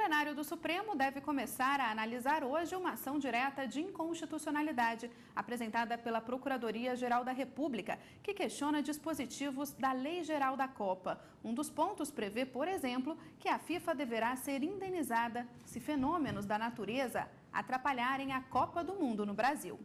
plenário do Supremo deve começar a analisar hoje uma ação direta de inconstitucionalidade apresentada pela Procuradoria-Geral da República, que questiona dispositivos da Lei Geral da Copa. Um dos pontos prevê, por exemplo, que a FIFA deverá ser indenizada se fenômenos da natureza atrapalharem a Copa do Mundo no Brasil.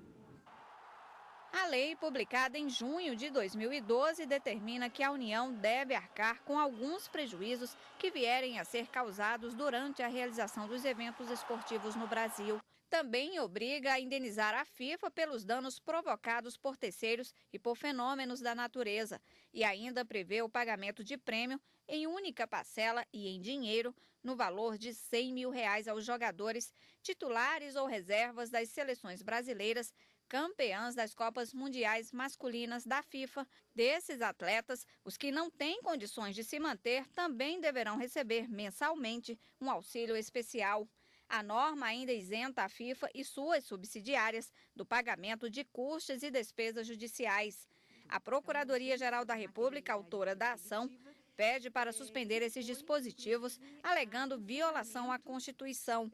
A lei, publicada em junho de 2012, determina que a União deve arcar com alguns prejuízos que vierem a ser causados durante a realização dos eventos esportivos no Brasil. Também obriga a indenizar a FIFA pelos danos provocados por terceiros e por fenômenos da natureza. E ainda prevê o pagamento de prêmio em única parcela e em dinheiro, no valor de R$100 mil aos jogadores, titulares ou reservas das seleções brasileiras, campeãs das Copas Mundiais Masculinas da FIFA. Desses atletas, os que não têm condições de se manter também deverão receber mensalmente um auxílio especial. A norma ainda isenta a FIFA e suas subsidiárias do pagamento de custos e despesas judiciais. A Procuradoria-Geral da República, autora da ação, pede para suspender esses dispositivos, alegando violação à Constituição.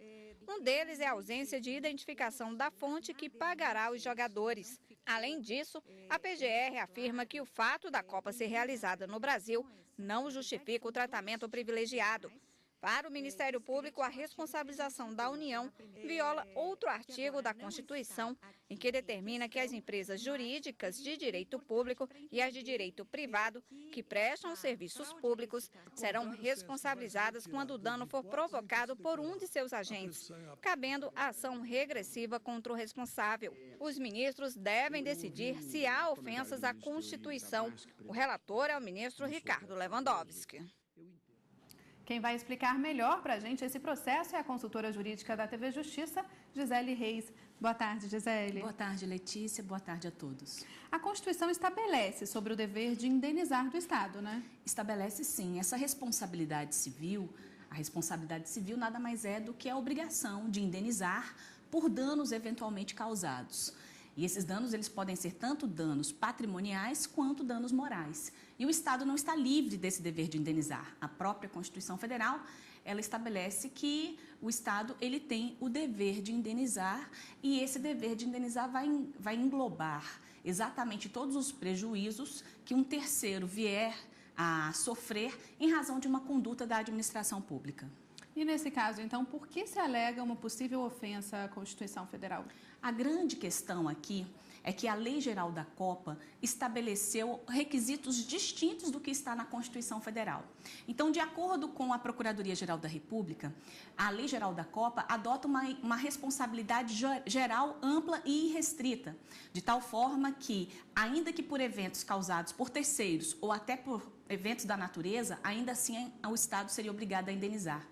Um deles é a ausência de identificação da fonte que pagará os jogadores. Além disso, a PGR afirma que o fato da Copa ser realizada no Brasil não justifica o tratamento privilegiado. Para o Ministério Público, a responsabilização da União viola outro artigo da Constituição, em que determina que as empresas jurídicas de direito público e as de direito privado que prestam serviços públicos serão responsabilizadas quando o dano for provocado por um de seus agentes, cabendo a ação regressiva contra o responsável. Os ministros devem decidir se há ofensas à Constituição. O relator é o ministro Ricardo Lewandowski. Quem vai explicar melhor para a gente esse processo é a consultora jurídica da TV Justiça, Gisele Reis. Boa tarde, Gisele. Boa tarde, Letícia. Boa tarde a todos. A Constituição estabelece sobre o dever de indenizar do Estado, né? Estabelece sim. Essa responsabilidade civil, a responsabilidade civil nada mais é do que a obrigação de indenizar por danos eventualmente causados. E esses danos, eles podem ser tanto danos patrimoniais quanto danos morais. E o Estado não está livre desse dever de indenizar. A própria Constituição Federal, ela estabelece que o Estado, ele tem o dever de indenizar, e esse dever de indenizar vai englobar exatamente todos os prejuízos que um terceiro vier a sofrer em razão de uma conduta da administração pública. E nesse caso, então, por que se alega uma possível ofensa à Constituição Federal? A grande questão aqui é que a Lei Geral da Copa estabeleceu requisitos distintos do que está na Constituição Federal. Então, de acordo com a Procuradoria-Geral da República, a Lei Geral da Copa adota uma responsabilidade geral, ampla e irrestrita, de tal forma que, ainda que por eventos causados por terceiros ou até por eventos da natureza, ainda assim o Estado seria obrigado a indenizar.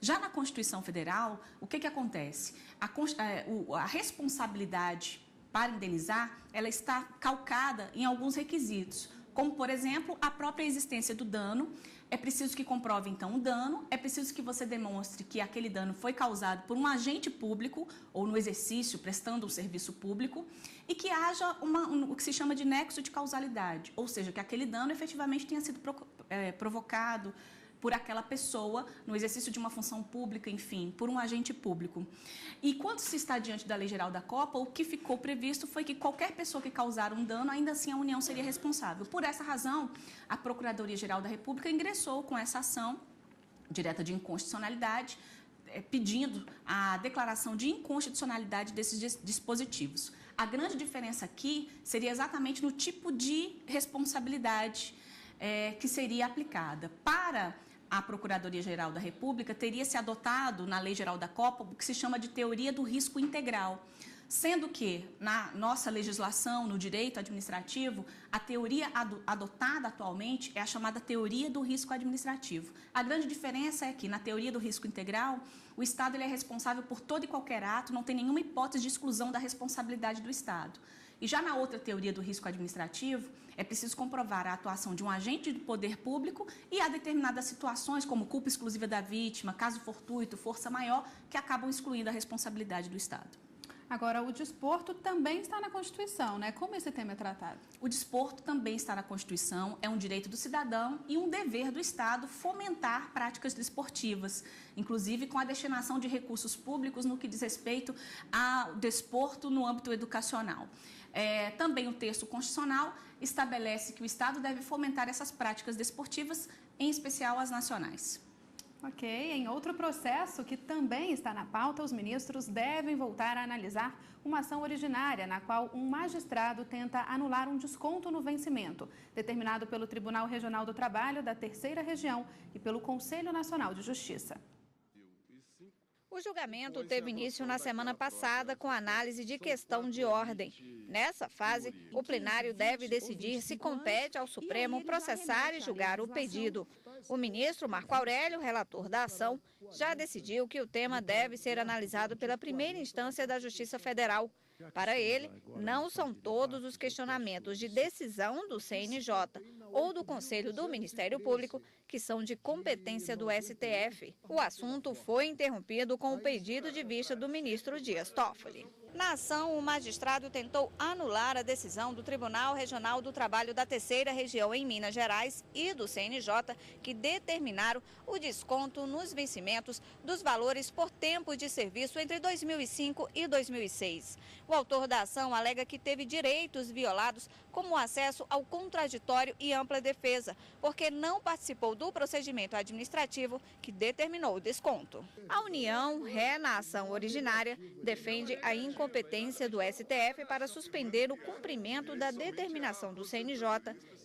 Já na Constituição Federal, o que acontece? A responsabilidade para indenizar, ela está calcada em alguns requisitos, como, por exemplo, a própria existência do dano. É preciso que comprove, então, o dano, é preciso que você demonstre que aquele dano foi causado por um agente público ou no exercício, prestando um serviço público, e que haja o que se chama de nexo de causalidade, ou seja, que aquele dano efetivamente tenha sido provocado por aquela pessoa, no exercício de uma função pública, enfim, por um agente público. E quando se está diante da Lei Geral da Copa, o que ficou previsto foi que qualquer pessoa que causar um dano, ainda assim a União seria responsável. Por essa razão, a Procuradoria-Geral da República ingressou com essa ação direta de inconstitucionalidade, pedindo a declaração de inconstitucionalidade desses dispositivos. A grande diferença aqui seria exatamente no tipo de responsabilidade que seria aplicada. Para a Procuradoria-Geral da República, teria se adotado na Lei Geral da Copa o que se chama de teoria do risco integral, sendo que, na nossa legislação, no direito administrativo, a teoria adotada atualmente é a chamada teoria do risco administrativo. A grande diferença é que, na teoria do risco integral, o Estado ele é responsável por todo e qualquer ato, não tem nenhuma hipótese de exclusão da responsabilidade do Estado. E já na outra teoria do risco administrativo, é preciso comprovar a atuação de um agente do poder público e há determinadas situações, como culpa exclusiva da vítima, caso fortuito, força maior, que acabam excluindo a responsabilidade do Estado. Agora, o desporto também está na Constituição, né? Como esse tema é tratado? O desporto também está na Constituição, é um direito do cidadão e um dever do Estado fomentar práticas desportivas, inclusive com a destinação de recursos públicos no que diz respeito ao desporto no âmbito educacional. Também o texto constitucional estabelece que o Estado deve fomentar essas práticas desportivas, em especial as nacionais. Ok, em outro processo que também está na pauta, os ministros devem voltar a analisar uma ação originária na qual um magistrado tenta anular um desconto no vencimento, determinado pelo Tribunal Regional do Trabalho da Terceira Região e pelo Conselho Nacional de Justiça. O julgamento teve início na semana passada com análise de questão de ordem. Nessa fase, o plenário deve decidir se compete ao Supremo processar e julgar o pedido. O ministro Marco Aurélio, relator da ação, já decidiu que o tema deve ser analisado pela primeira instância da Justiça Federal. Para ele, não são todos os questionamentos de decisão do CNJ ou do Conselho do Ministério Público que são de competência do STF. O assunto foi interrompido com o pedido de vista do ministro Dias Toffoli. Na ação, o magistrado tentou anular a decisão do Tribunal Regional do Trabalho da Terceira Região em Minas Gerais e do CNJ, que determinaram o desconto nos vencimentos dos valores por tempo de serviço entre 2005 e 2006. O autor da ação alega que teve direitos violados, como o acesso ao contraditório e ampla defesa, porque não participou do procedimento administrativo que determinou o desconto. A União, ré na ação originária, defende a incompetência do STF para suspender o cumprimento da determinação do CNJ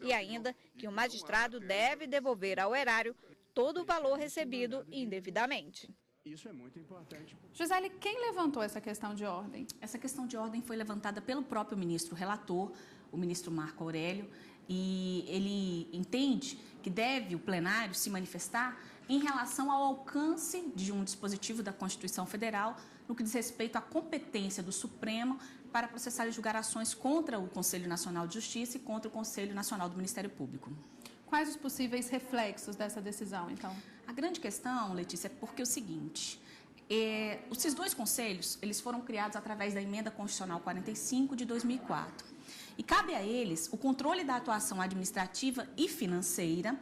e ainda que o magistrado deve devolver ao erário todo o valor recebido indevidamente. Isso é muito importante. Gisele, quem levantou essa questão de ordem? Essa questão de ordem foi levantada pelo próprio ministro relator, o ministro Marco Aurélio, e ele entende que deve o plenário se manifestar em relação ao alcance de um dispositivo da Constituição Federal no que diz respeito à competência do Supremo para processar e julgar ações contra o Conselho Nacional de Justiça e contra o Conselho Nacional do Ministério Público. Quais os possíveis reflexos dessa decisão, então? A grande questão, Letícia, é porque é o seguinte, esses dois conselhos, eles foram criados através da Emenda Constitucional 45 de 2004. E cabe a eles o controle da atuação administrativa e financeira,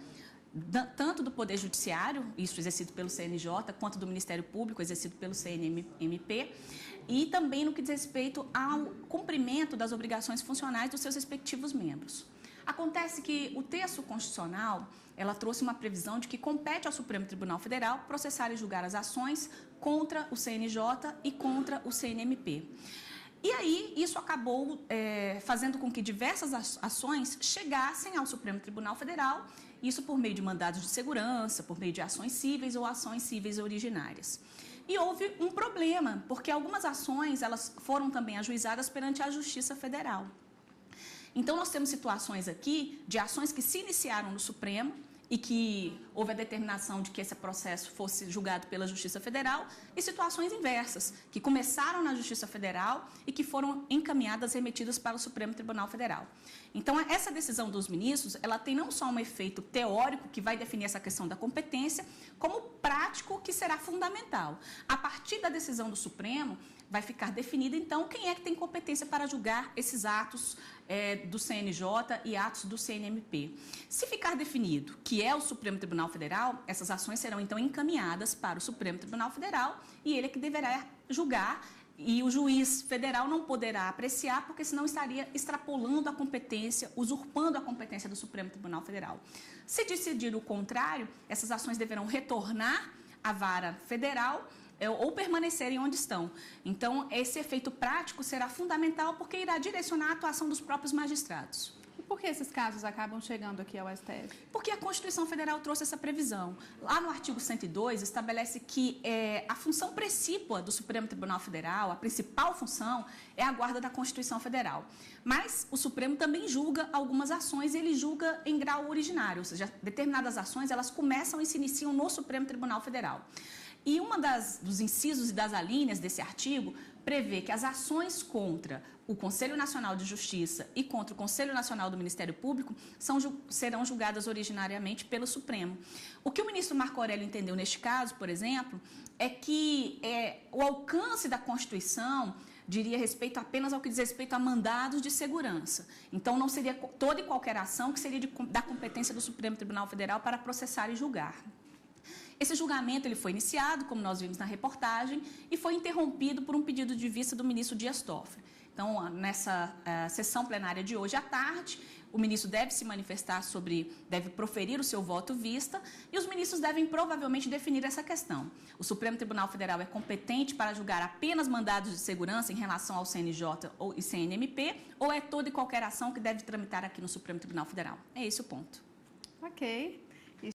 tanto do Poder Judiciário, isso exercido pelo CNJ, quanto do Ministério Público, exercido pelo CNMP, e também no que diz respeito ao cumprimento das obrigações funcionais dos seus respectivos membros. Acontece que o texto constitucional, ela trouxe uma previsão de que compete ao Supremo Tribunal Federal processar e julgar as ações contra o CNJ e contra o CNMP. E aí, isso acabou fazendo com que diversas ações chegassem ao Supremo Tribunal Federal, isso por meio de mandados de segurança, por meio de ações cíveis ou ações cíveis originárias. E houve um problema, porque algumas ações elas foram também ajuizadas perante a Justiça Federal. Então, nós temos situações aqui de ações que se iniciaram no Supremo e que houve a determinação de que esse processo fosse julgado pela Justiça Federal e situações inversas, que começaram na Justiça Federal e que foram encaminhadas, remetidas para o Supremo Tribunal Federal. Então, essa decisão dos ministros, ela tem não só um efeito teórico, que vai definir essa questão da competência, como prático, que será fundamental. A partir da decisão do Supremo, vai ficar definido, então, quem é que tem competência para julgar esses atos do CNJ e atos do CNMP. Se ficar definido que é o Supremo Tribunal Federal, essas ações serão, então, encaminhadas para o Supremo Tribunal Federal e ele é que deverá julgar e o juiz federal não poderá apreciar, porque senão estaria extrapolando a competência, usurpando a competência do Supremo Tribunal Federal. Se decidir o contrário, essas ações deverão retornar à vara federal ou permanecerem onde estão. Então, esse efeito prático será fundamental porque irá direcionar a atuação dos próprios magistrados. E por que esses casos acabam chegando aqui ao STF? Porque a Constituição Federal trouxe essa previsão. Lá no artigo 102, estabelece que a função precípua do Supremo Tribunal Federal, a principal função, é a guarda da Constituição Federal. Mas o Supremo também julga algumas ações e ele julga em grau originário, ou seja, determinadas ações elas começam e se iniciam no Supremo Tribunal Federal. E uma dos incisos e das alíneas desse artigo prevê que as ações contra o Conselho Nacional de Justiça e contra o Conselho Nacional do Ministério Público serão julgadas originariamente pelo Supremo. O que o ministro Marco Aurélio entendeu neste caso, por exemplo, é que o alcance da Constituição diria respeito apenas ao que diz respeito a mandados de segurança. Então, não seria toda e qualquer ação que seria da competência do Supremo Tribunal Federal para processar e julgar. Esse julgamento ele foi iniciado, como nós vimos na reportagem, e foi interrompido por um pedido de vista do ministro Dias Toffoli. Então, nessa sessão plenária de hoje à tarde, o ministro deve se manifestar deve proferir o seu voto vista, e os ministros devem provavelmente definir essa questão. O Supremo Tribunal Federal é competente para julgar apenas mandados de segurança em relação ao CNJ e CNMP, ou é toda e qualquer ação que deve tramitar aqui no Supremo Tribunal Federal? É esse o ponto. Ok.